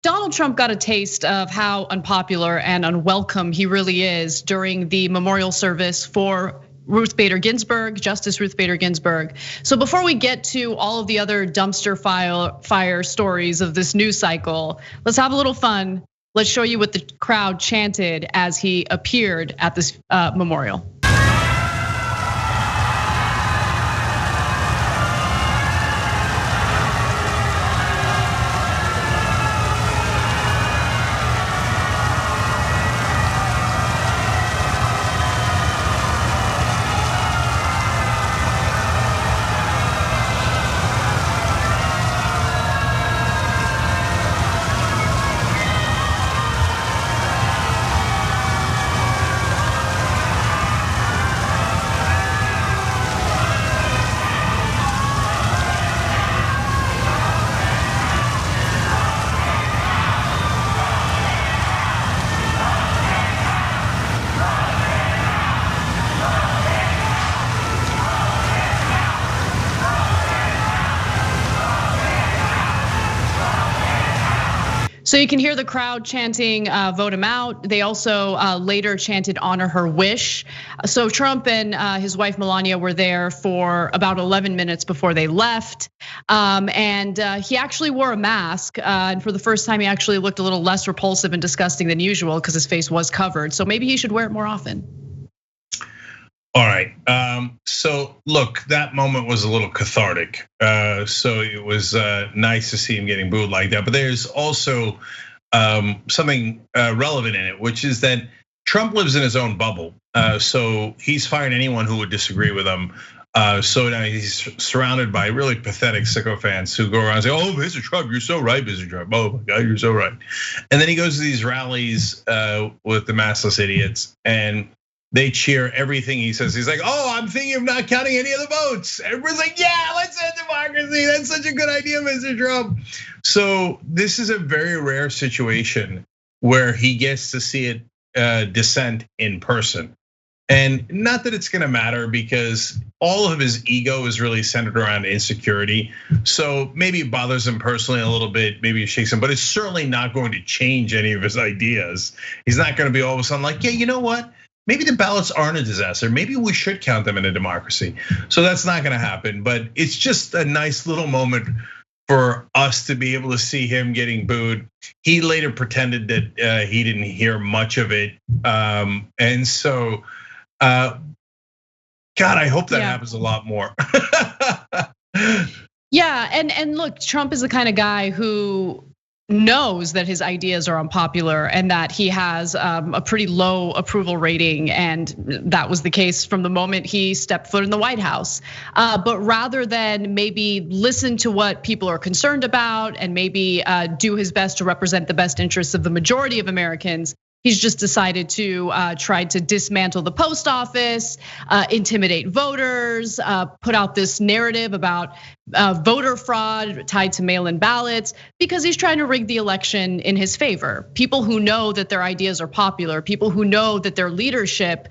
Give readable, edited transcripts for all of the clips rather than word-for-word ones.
Donald Trump got a taste of how unpopular and unwelcome he really is during the memorial service for Ruth Bader Ginsburg, Justice Ruth Bader Ginsburg. So before we get to all of the other dumpster fire stories of this news cycle, let's have a little fun. Let's show you what the crowd chanted as he appeared at this memorial. So you can hear the crowd chanting, vote him out. They also later chanted, honor her wish. So Trump and his wife Melania were there for about 11 minutes before they left. And he actually wore a mask. And for the first time, he actually looked a little less repulsive and disgusting than usual because his face was covered. So maybe he should wear it more often. All right, so look, that moment was a little cathartic. So it was nice to see him getting booed like that. But there's also something relevant in it, which is that Trump lives in his own bubble. So he's firing anyone who would disagree with him. So now he's surrounded by really pathetic sycophants who go around and say, "Oh, Mr. Trump, you're so right, Mr. Trump. Oh my God, you're so right." And then he goes to these rallies with the massless idiots, and they cheer everything he says. He's like, "Oh, I'm thinking of not counting any of the votes." Everyone's like, "Yeah, let's end democracy. That's such a good idea, Mr. Trump." So this is a very rare situation where he gets to see it dissent in person. And not that it's gonna matter because all of his ego is really centered around insecurity. So maybe it bothers him personally a little bit, maybe it shakes him, but it's certainly not going to change any of his ideas. He's not gonna be all of a sudden like, "Yeah, you know what? Maybe the ballots aren't a disaster. Maybe we should count them in a democracy." So that's not gonna happen, but it's just a nice little moment for us to be able to see him getting booed. He later pretended that he didn't hear much of it. And so, God, I hope that happens a lot more. Yeah, and look, Trump is the kind of guy who knows that his ideas are unpopular and that he has a pretty low approval rating, and that was the case from the moment he stepped foot in the White House. But rather than maybe listen to what people are concerned about and maybe do his best to represent the best interests of the majority of Americans, he's just decided to try to dismantle the post office, intimidate voters, put out this narrative about voter fraud tied to mail-in ballots, because he's trying to rig the election in his favor. People who know that their ideas are popular, people who know that their leadership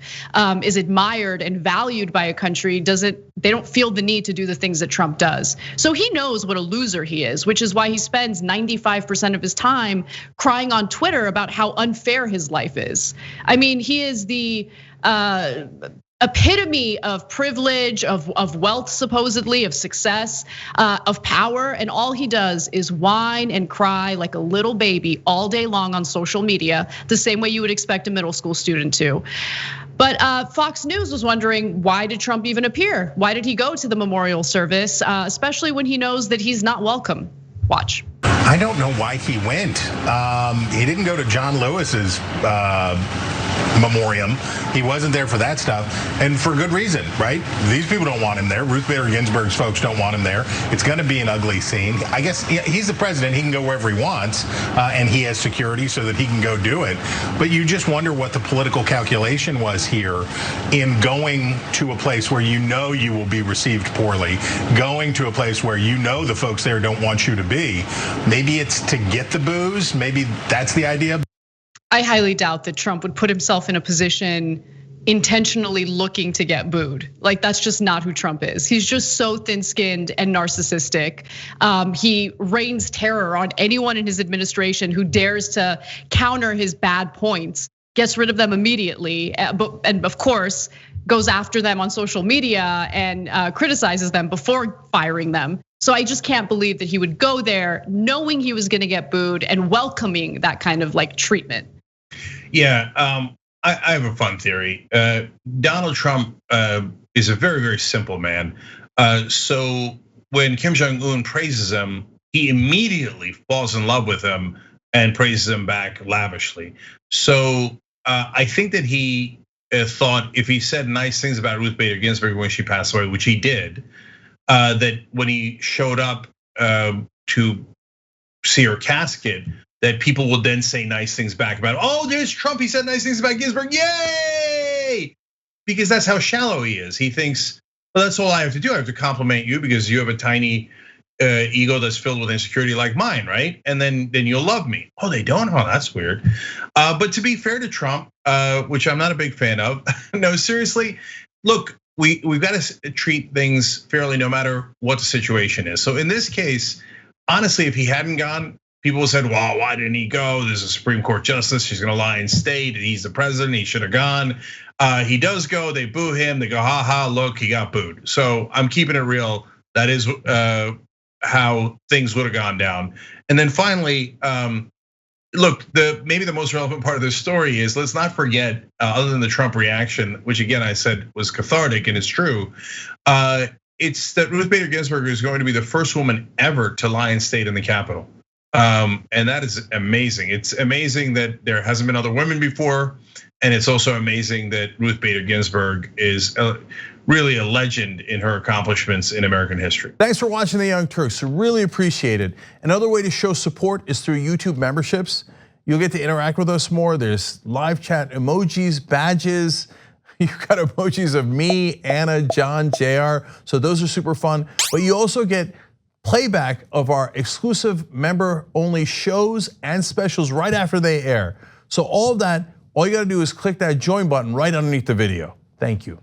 is admired and valued by a country, they don't feel the need to do the things that Trump does. So he knows what a loser he is, which is why he spends 95% of his time crying on Twitter about how unfair his life is. I mean, he is the epitome of privilege, of wealth, supposedly, of success, of power, and all he does is whine and cry like a little baby all day long on social media, the same way you would expect a middle school student to. But Fox News was wondering, why did Trump even appear? Why did he go to the memorial service, especially when he knows that he's not welcome? Watch. I don't know why he went. He didn't go to John Lewis's memoriam. He wasn't there for that stuff, and for good reason, right? These people don't want him there. Ruth Bader Ginsburg's folks don't want him there. It's going to be an ugly scene. I guess he's the president. He can go wherever he wants, and he has security so that he can go do it. But you just wonder what the political calculation was here in going to a place where you know you will be received poorly, going to a place where you know the folks there don't want you to be. Maybe it's to get the boos. Maybe that's the idea. I highly doubt that Trump would put himself in a position intentionally looking to get booed. Like that's just not who Trump is. He's just so thin-skinned and narcissistic. He rains terror on anyone in his administration who dares to counter his bad points, gets rid of them immediately, and of course goes after them on social media and criticizes them before firing them. So I just can't believe that he would go there knowing he was gonna get booed and welcoming that kind of like treatment. Yeah, I have a fun theory. Donald Trump is a very, very simple man. So when Kim Jong-un praises him, he immediately falls in love with him and praises him back lavishly. So I think that he thought if he said nice things about Ruth Bader Ginsburg when she passed away, which he did, that when he showed up to see her casket, that people will then say nice things back about, oh, there's Trump, he said nice things about Ginsburg, yay! Because that's how shallow he is. He thinks, well, that's all I have to do. I have to compliment you because you have a tiny ego that's filled with insecurity like mine, right? And then you'll love me. Oh, they don't? Oh, that's weird. But to be fair to Trump, which I'm not a big fan of, no, seriously, look, we've got to treat things fairly no matter what the situation is. So in this case, honestly, if he hadn't gone, people said, well, why didn't he go? There's a Supreme Court justice, she's gonna lie in state, he's the president, he should have gone. He does go, they boo him, they go, ha ha, look, he got booed. So I'm keeping it real, that is how things would have gone down. And then finally, look, maybe the most relevant part of this story is, let's not forget, other than the Trump reaction, which again I said was cathartic and it's true, it's that Ruth Bader Ginsburg is going to be the first woman ever to lie in state in the Capitol. And that is amazing. It's amazing that there hasn't been other women before. And it's also amazing that Ruth Bader Ginsburg is really a legend in her accomplishments in American history. Thanks for watching The Young Turks, really appreciate it. Another way to show support is through YouTube memberships. You'll get to interact with us more. There's live chat emojis, badges. You've got emojis of me, Anna, John, JR. So those are super fun. But you also get playback of our exclusive member-only shows and specials right after they air. So all of that, all you gotta do is click that join button right underneath the video. Thank you.